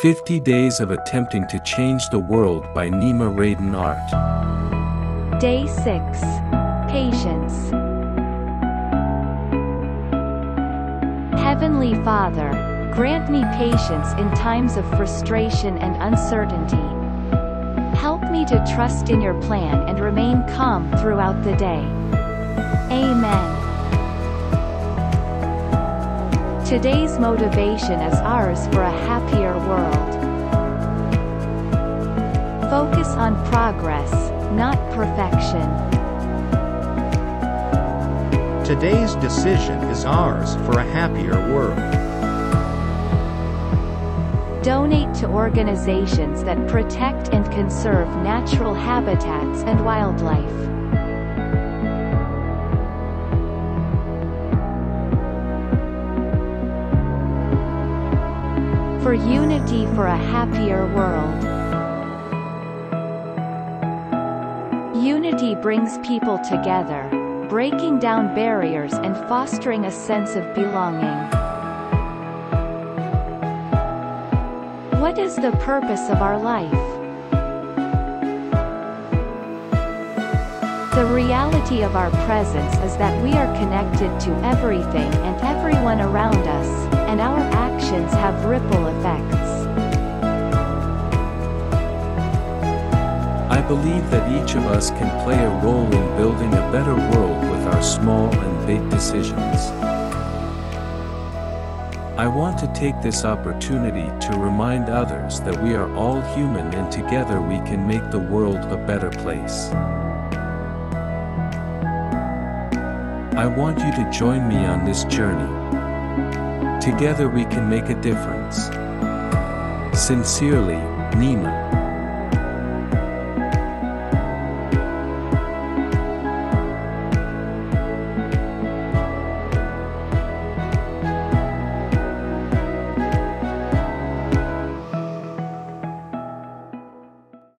50 Days of Attempting to Change the World by Nima Radan Art. Day 6. Patience. Heavenly Father, grant me patience in times of frustration and uncertainty. Help me to trust in your plan and remain calm throughout the day. Amen. Today's motivation is ours for a happier world. Focus on progress, not perfection. Today's decision is ours for a happier world. Donate to organizations that protect and conserve natural habitats and wildlife. For unity for a happier world. Unity brings people together, breaking down barriers and fostering a sense of belonging. What is the purpose of our life? The reality of our presence is that we are connected to everything and everyone around us, and our actions have ripple effects. I believe that each of us can play a role in building a better world with our small and big decisions. I want to take this opportunity to remind others that we are all human and together we can make the world a better place. I want you to join me on this journey. Together we can make a difference. Sincerely, Nima.